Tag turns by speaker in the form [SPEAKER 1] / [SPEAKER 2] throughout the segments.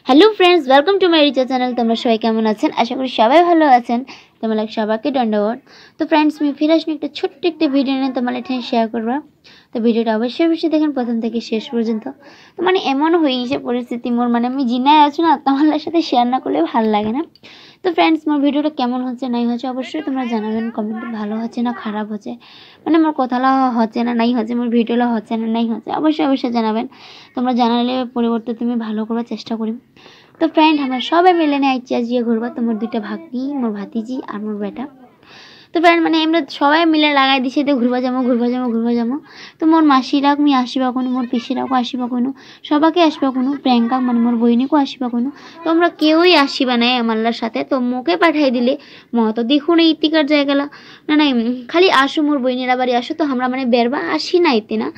[SPEAKER 1] Hello friends, welcome to my richer channel. তোমরা সবাই কেমন আছেন? আশা করি সবাই ভালো আছেন। তোমার সবাইকে দণ্ডবোধ। তো ফ্রেন্ডস, আমি ফিরে আসলে একটা ছোট্ট একটা ভিডিও নিয়ে তোমার এখানে শেয়ার করবো। তো ভিডিওটা অবশ্যই দেখেন প্রথম থেকে শেষ পর্যন্ত। তো এমন হয়ে গেছে পরিস্থিতি মোর, আমি জিনায় আছো না, তোমার সাথে শেয়ার না করলে ভালো লাগে না। তো ফ্রেন্ডস, মোর ভিডিওটা কেমন হচ্ছে নাই হচ্ছে অবশ্যই তোমরা জানাবেন কমেন্টে। ভালো হচ্ছে না খারাপ হচ্ছে, মোর কথালা হচ্ছে না নাই হচ্ছে, মোর ভিডিওলা হচ্ছে না নাই হচ্ছে, অবশ্যই জানাবেন। তোমরা জানালে পরিবর্তে তুমি ভালো করার চেষ্টা করি। তো ফ্রেন্ড, আমরা সবাই মিলে নিয়ে আইছি আজকে ঘুরবা। তো মোর দুইটা ভাগ্নি, মোর ভাতিজি আর মোর বেটা। তো ফ্রেন্ড আমরা সবাই মিলে লাগাই দিছি তো ঘুরবা যাবো। তো মোর মাসিরা আমি আসবা কোনো, মোর পিসিরাও আসবা কোনো, সবাকে আসবা কোনো, প্রিয়াঙ্কা মোর বইনিকেও আসবা কোনো। তো আমরা কেউই আসিবা নাই আমাল্লার সাথে। তো মোকে পাঠাই দিলে তো দেখুন এই ইতিকার জায়গালা না নাই খালি আসো মোর বইনেরা বাড়ি আসো। তো আমরা বেরবা আসি না এতে না।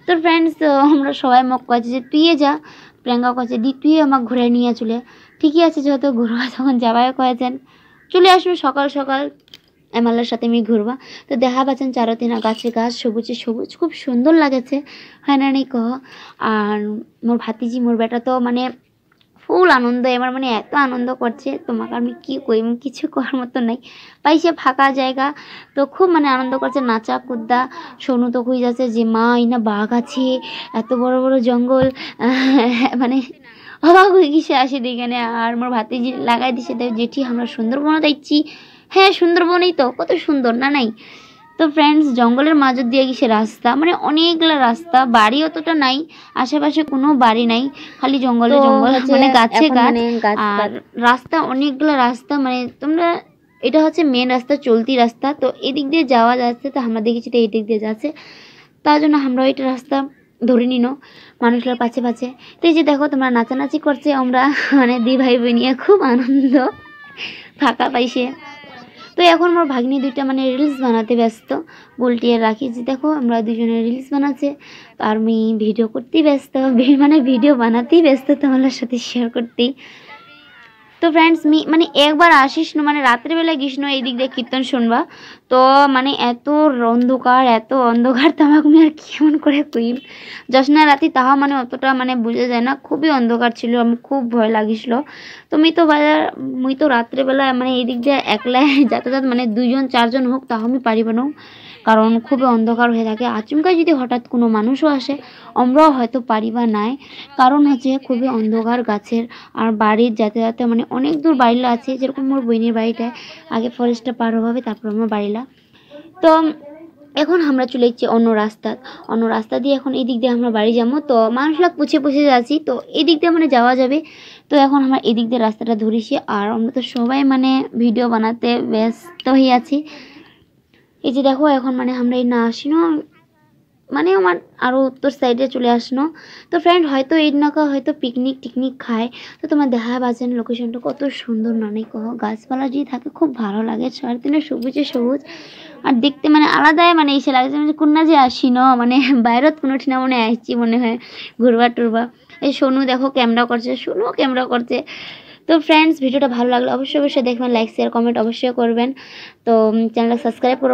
[SPEAKER 1] তো ফ্রেন্ডস, আমরা সবাই মোক কয়েছে যে তুই যা, প্রিয়াঙ্কা কয়েছে দি তুই আমাকে ঘুরে নিয়ে চলে। ঠিকই আছে, যেহেতু ঘুরবা যখন যাবাই কয়েছেন চলে আসবে সকাল সকাল আমাল্লার সাথে আমি ঘুরবা। তো দেখা পাচ্ছেন চারোদিনা গাছে গাছ, সবুজে সবুজ, খুব সুন্দর লাগেছে, হয় না নেই কহ। আর মোর ভাতিজি মোর বেটা তো ফুল আনন্দ, এবার এত আনন্দ করছে তোমাকে আমি কি কই, কিছু করার মতো নাই। পাইছে ফাঁকা জায়গা, তো খুব আনন্দ করছে, নাচা কুদ্দা। সোনু তো খুঁজে যাচ্ছে যে মা ইনা বাঘ আছে, এত বড় বড় জঙ্গল, অবাক হয়ে গেছে আসে এখানে। আর মোর ভাতিজি লাগাই দিছে জেঠি আমরা সুন্দরবনে দেখছি। হ্যাঁ, সুন্দরবনেই তো, কত সুন্দর না নাই। তো ফ্রেন্ডস, জঙ্গলের মাঝ দিয়ে গেছে রাস্তা, অনেকগুলা রাস্তা, বাড়ি অতটা নাই, আশেপাশে কোনো বাড়ি নাই, খালি জঙ্গলে জঙ্গল, গাছে গাছ। আর রাস্তা অনেকগুলা রাস্তা, তোমরা এটা হচ্ছে মেন রাস্তা, চলতি রাস্তা। তো এদিক দিয়ে যাওয়া যাচ্ছে, তো আমরা দেখেছি তো এই দিক দিয়ে যাচ্ছে, তার জন্য আমরা এটা রাস্তা ধরে নিনো মানুষরা পাছে পাছে। তো এই যে দেখো তোমরা নাচানাচি করছে, আমরা দি ভাই বোন নিয়ে খুব আনন্দ ফাঁকা পাইছে। তো এখন আমার ভাগ্নি দুইটা রিলস বানাতে ব্যস্ত, বলটিয়ে রাখি যে দেখো আমরা দুজনে রিলস বানাচ্ছে। আর আমি ভিডিও করতেই ব্যস্ত, ভিডিও বানাতেই ব্যস্ত, তোমার সাথে শেয়ার করতেই। তো ফ্রেন্ডস, একবার আসিস না, রাত্রেবেলা গিস না এই দিক দিয়ে কীর্তন শুনবা। তো এত অন্ধকার তোমাকে আমি আর কেমন করে কইম, যশনা রাতি তাহা অতটা বোঝা যায় না, খুবই অন্ধকার ছিল, আমি খুব ভয় লাগিছিল। তো মুই তো রাত্রেবেলা এই দিক দিয়ে একলা যাতায়াত, দুজন চারজন হোক তাও আমি পারিব না, কারণ খুবই অন্ধকার হয়ে থাকে। আচমকা যদি হঠাৎ কোনো মানুষও আসে আমরাও হয়তো পারিবা নাই, কারণ হচ্ছে খুবই অন্ধকার গাছের। আর বাড়ির যাতায়াতে অনেক দূর বাড়িলা আছে, যেরকম মোর বইনের বাড়িটায় আগে ফরেস্টটা পার হবে, তারপর আমার বাড়িলা। তো এখন আমরা চলে যাচ্ছি অন্য রাস্তা দিয়ে, এখন এই দিক দিয়ে আমরা বাড়ি যাবো। তো মানুষরা পুছে যাচ্ছি, তো এই দিক দিয়ে যাওয়া যাবে। তো এখন আমরা এই দিক দিয়ে রাস্তাটা ধরেছি, আর আমরা তো সবাই ভিডিও বানাতে ব্যস্ত হয়ে আছি। এই যে দেখো এখন আমরা এই না আসিনো, আমার আরও উত্তর সাইডে চলে আসনো। তো ফ্রেন্ড, হয়তো এই নাকা হয়তো পিকনিক খায়। তো তোমার দেখা পাচ্ছেন লোকেশনটা কত সুন্দর, অনেক গাছপালা যদি থাকে খুব ভালো লাগে, চারদিনে সবুজে সবুজ। আর দেখতে আলাদাই এসে লাগছে কোননা যে আসিনো, বাইরত কোনো ঠিনা আসছি মনে হয় ঘুরবা টুরবা। এই সোনু দেখো ক্যামেরা করছে। তো ফ্রেন্ডস, ভিডিওটা ভালো লাগলে অবশ্যই দেখবেন, লাইক শেয়ার কমেন্ট অবশ্যই করবেন। তো চ্যানেলটা সাবস্ক্রাইব করো।